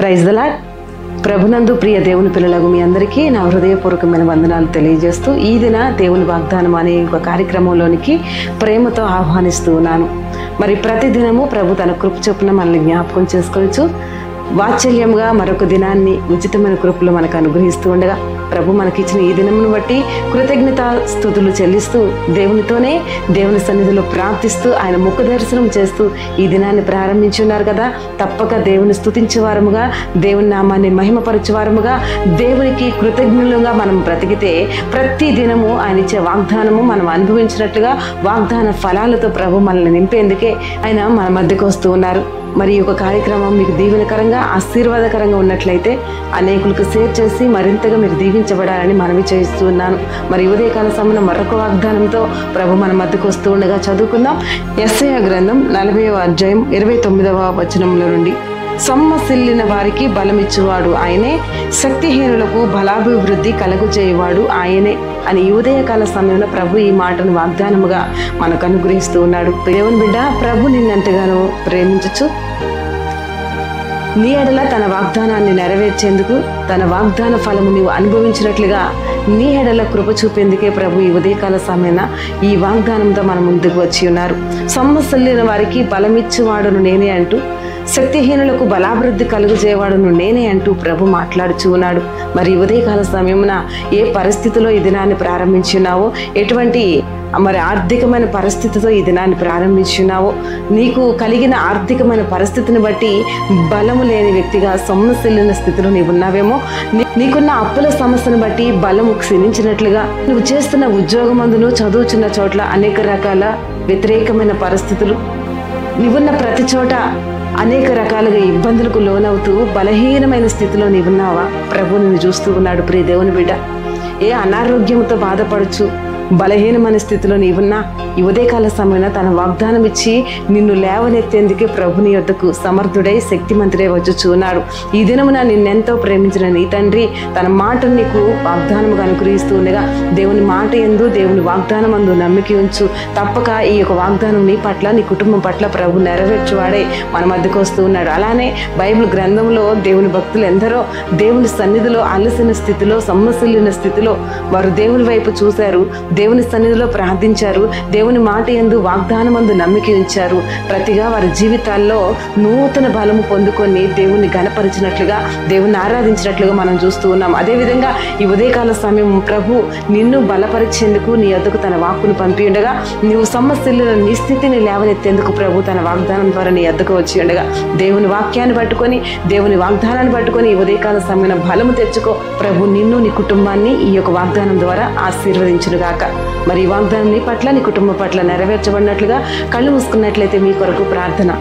Praise the lord. ప్రభునందు ప్రియ దేవుని పిల్లలకు మీ అందరికీ నా హృదయపూర్వకమైన వందనాలు తెలియజేస్తూ ఈ దిన దేవుని వాగ్దానం అనే ఒక కార్యక్రమంలోనికి ప్రేమతో ఆహ్వానిస్తూ ఉన్నాను. మరి ప్రతిదినము ప్రభు తన కృప చొప్పున మనల్ని జ్ఞాపకం చేసుకోవచ్చు. వాత్సల్యంగా మరొక దినాన్ని ఉచితమైన కృపలు మనకు అనుగ్రహిస్తూ ఉండగా ప్రభు మనకిచ్చిన ఈ దినమును బట్టి కృతజ్ఞతా స్తుతులు చెల్లిస్తూ దేవునితోనే దేవుని సన్నిధిలో ప్రార్థిస్తూ ఆయన ముఖ దర్శనం చేస్తూ ఈ దినాన్ని ప్రారంభించున్నారు కదా. తప్పక దేవుని స్తుతించేవారముగా, దేవుని నామాన్ని మహిమపరచేవారముగా, దేవునికి కృతజ్ఞులుగా మనం బ్రతికితే ప్రతి దినము ఆయన ఇచ్చే వాగ్దానము మనం అనుభవించినట్లుగా వాగ్దాన ఫలాలతో ప్రభు మనల్ని నింపేందుకే ఆయన మన మధ్యకు వస్తూ ఉన్నారు. మరి ఈ యొక్క కార్యక్రమం మీకు దీవెనకరంగా ఆశీర్వాదకరంగా ఉన్నట్లయితే అనేకులకు షేర్ చేసి మరింతగా మీరు దీవించబడాలని మనవి చేస్తున్నాను. మరి ఉదయకాల సమయంలో మరొక వాగ్దానంతో ప్రభు మన మధ్యకు వస్తూ ఉండగా చదువుకుందాం. యెషయా గ్రంథం 40వ అధ్యాయం 29వ వచనంలో నుండి, సొమ్మసిల్లిన వారికి బలమిచ్చువాడు ఆయనే, శక్తిహీనులకు బలాభివృద్ధి కలుగజేయువాడు ఆయనే అని ఉదయకాల సమయంలో ప్రభు ఈ మాటను వాగ్దానముగా మనకు అనుగ్రహిస్తూ ఉన్నాడు. దేవుని బిడ్డ, ప్రభు నిన్నెంతగానో ప్రేమించచ్చు. నీ ఎడల తన వాగ్దానాన్ని నెరవేర్చేందుకు, తన వాగ్దాన ఫలము నీవు అనుభవించినట్లుగా నీ ఎడల కృప చూపేందుకే ప్రభు ఈ ఉదయకాల సమయాన ఈ వాగ్దానంతో మన ముందుకు వచ్చి ఉన్నారు. సొమ్మసిల్లిన వారికి బలమిచ్చువాడును నేనే అంటూ, శక్తిహీనులకు బలాభివృద్ధి కలుగజేవాడును నేనే అంటూ ప్రభు మాట్లాడుచూ ఉన్నాడు. మరి ఉదయకాల సమయమున ఏ పరిస్థితిలో ఈ దినాన్ని ప్రారంభించున్నావో, ఎటువంటి మరి ఆర్థికమైన పరిస్థితితో ఈ దినాన్ని ప్రారంభించున్నావో, నీకు కలిగిన ఆర్థికమైన పరిస్థితిని బట్టి బలము లేని వ్యక్తిగా సొమ్మసిల్లిన స్థితిలో నీవు ఉన్నావేమో, నీకున్న అప్పుల సమస్యను బట్టి బలము క్షీణించినట్లుగా, నువ్వు చేస్తున్న ఉద్యోగమందును చదువుచున్న చోట్ల అనేక రకాల వ్యతిరేకమైన పరిస్థితులు, నీవున్న ప్రతి చోట అనేక రకాలుగా ఇబ్బందులకు లోనవుతూ బలహీనమైన స్థితిలో నీవున్నావా? ప్రభు నిన్ను చూస్తూ ఉన్నాడు. ప్రియ దేవుని బిడ్డ, ఏ అనారోగ్యంతో బాధపడచ్చు బలహీనమైన స్థితిలో నీవున్నా ఈ ఉదయకాల సమయంలో తన వాగ్దానం ఇచ్చి నిన్ను లేవనెత్తేందుకే ప్రభుని యొద్దకు సమర్థుడై శక్తిమంతుడై వచ్చుచున్నాడు. ఈ దినమున నిన్నెంతో ప్రేమించిన నీ తండ్రి తన మాటను నీకు వాగ్దానముగా అనుగ్రహిస్తూ ఉండగా, దేవుని మాట యందు, దేవుని వాగ్దానం అందు నమ్మిక ఉంచు. తప్పక ఈ యొక్క వాగ్దానం నీ పట్ల, నీ కుటుంబం పట్ల ప్రభు నెరవేర్చువాడే మన మధ్యకు వస్తూ ఉన్నాడు. అలానే బైబిల్ గ్రంథంలో దేవుని భక్తులు ఎందరో దేవుని సన్నిధిలో అలసిన స్థితిలో, సొమ్మసిల్లిన స్థితిలో వారు దేవుని వైపు చూశారు, దేవుని సన్నిధిలో ప్రార్థించారు, దేవుని మాట యందు వాగ్దానమందు నమ్మిక ఉంచారు. ప్రతిగా వారి జీవితాల్లో నూతన బలము పొందుకొని దేవుని గణపరిచినట్లుగా, దేవుని ఆరాధించినట్లుగా మనం చూస్తూ ఉన్నాం. అదేవిధంగా ఈ ఉదయకాల సమయం ప్రభు నిన్ను బలపరిచేందుకు నీ యొద్దకు తన వాక్కును పంపి ఉండగా, నీవు సొమ్మసిల్లిన నీ స్థితిని లేవనెత్తేందుకు ప్రభు తన వాగ్దానం ద్వారా నీ యొద్దకు వచ్చి ఉండగా, దేవుని వాక్యాన్ని పట్టుకొని, దేవుని వాగ్దానాన్ని పట్టుకొని ఈ ఉదయకాల సమయం బలము తెచ్చుకో. ప్రభు నిన్ను, నీ కుటుంబాన్ని ఈ యొక్క వాగ్దానం ద్వారా ఆశీర్వదించునుగాక. మరి ఈ వాగ్దానం నీ పట్ల, నీ కుటుంబం పట్ల నెరవేర్చబడినట్లుగా కళ్ళు మూసుకున్నట్లయితే మీ కొరకు ప్రార్థన.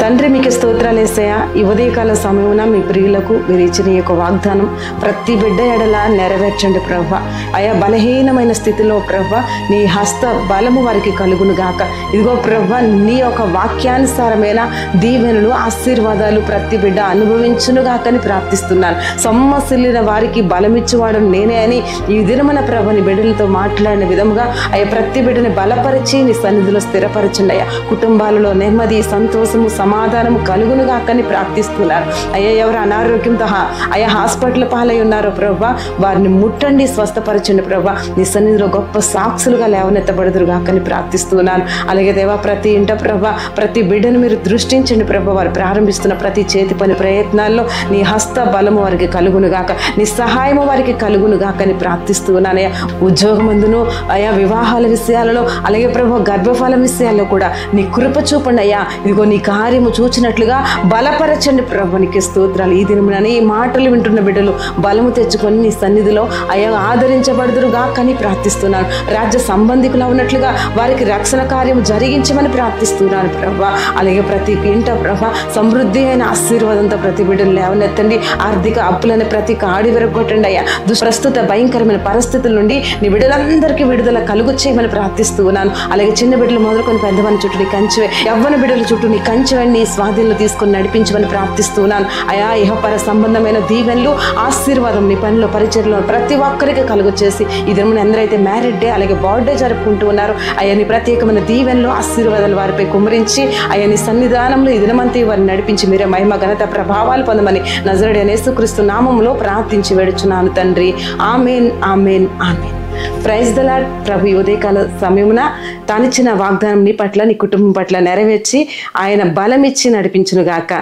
తండ్రి, మీకు స్తోత్రాలు యేసయ్యా. ఈ ఉదయకాల సమయమున మీ ప్రియులకు మీరు ఇచ్చిన ఈ యొక్క వాగ్దానం ప్రతి బిడ్డ ఎడల నెరవేర్చండి ప్రభ. ఆయా బలహీనమైన స్థితిలో ప్రభ నీ హస్త బలము వారికి కలుగును గాక. ఇదిగో ప్రభ, నీ యొక్క వాక్యానుసారమైన దీవెనలు, ఆశీర్వాదాలు ప్రతి బిడ్డ అనుభవించును గాకని ప్రార్థిస్తున్నాను. సొమ్మసిల్లిన వారికి బలమిచ్చువాడు నేనే అని ఈ దినమున ప్రభ నీ బిడ్డలతో మాట్లాడిన విధముగా అయ్యా ప్రతి బిడ్డని బలపరిచి నీ సన్నిధిలో స్థిరపరచండి. అయ్యా కుటుంబాలలో నెమ్మది, సంతోషము, సమాధానము కలుగును గాకని ప్రార్థిస్తున్నారు. అయ్యా ఎవరు అనారోగ్యంతో అయ్యా హాస్పిటల్ పాలై ఉన్నారో ప్రభా, వారిని ముట్టండి, స్వస్థపరచండి ప్రభా. నీ సన్నిధిలో గొప్ప సాక్షులుగా లేవనెత్తబడుదురు గాకని ప్రార్థిస్తున్నాను. అలాగే దేవా, ప్రతి ఇంట ప్రభా ప్రతి బిడ్డను మీరు దృష్టించండి ప్రభా. వారు ప్రారంభిస్తున్న ప్రతి చేతి పని ప్రయత్నాల్లో నీ హస్త బలము వారికి కలుగును గాక, నీ సహాయము వారికి కలుగును గాకని ప్రార్థిస్తున్నాను. అయ్యా ఉద్యోగమందును, అయ్యా వివాహాల విషయాలలో, అలాగే ప్రభా గర్భఫలం విషయాల్లో కూడా నీ కృప చూపండి అయ్యా. ఇదిగో నీ కార్యము చూచినట్లుగా బలపరచండి ప్రభు. నీకు స్తోత్రాలు. ఈ దినమున ఈ మాటలు వింటున్న బిడ్డలు బలము తెచ్చుకొని నీ సన్నిధిలో అయ్యా ఆదరించబడుదురు గాకని ప్రార్థిస్తున్నాను. రాజ్య సంబంధికులు ఉన్నట్లుగా వారికి రక్షణ కార్యం జరిగించమని ప్రార్థిస్తున్నాను ప్రభా. అలాగే ప్రతి ఇంట ప్రభా సమృద్ధి అయిన ఆశీర్వాదంతో ప్రతి బిడ్డలు లేవనెత్తండి. ఆర్థిక అప్పులని ప్రతి కాడి విరగొట్టండి అయ్యా. ప్రస్తుత భయంకరమైన పరిస్థితుల నుండి నీ బిడ్డలందరికీ విడుదల కలుగు చేయమని ప్రార్థిస్తున్నాను. అలాగే చిన్న బిడ్డలు మొదలుకొని పెద్దవాని చుట్టూ నీ కంచె, యవ్వన బిడ్డల చుట్టూ నీ కంచె వారిని నీ స్వాధీనంలో తీసుకొని నడిపించమని ప్రార్థిస్తున్నాను. అయా ఇహపర సంబంధమైన దీవెనలు, ఆశీర్వాదం నీ పనిలో పరిచర్లో ప్రతి ఒక్కరికి కలుగు చేసి ఈ దినమున ఎందరైతే మ్యారేజ్ డే అలాగే బర్త్డే జరుపుకుంటూ ఉన్నారో అయ్యా నీ ప్రత్యేకమైన దీవెనలు, ఆశీర్వాదాలు వారిపై కుమ్మరించి అయ్యా నీ సన్నిధానంలో ఈ దినమంతా వారిని నడిపించి మీరే మహిమ ఘనత ప్రభావాలు పొందమని నజరేయుడైన యేసుక్రీస్తు నామములో ప్రార్థించి వేడుచున్నాను తండ్రి. ఆమేన్, ఆమేన్, ఆమేన్. Praise the Lord. ప్రభు ఉదయకాల సమయమున తానిచ్చిన వాగ్దానం నీ పట్ల నీ కుటుంబం పట్ల నెరవేర్చి ఆయన బలమిచ్చి నడిపించునుగాక.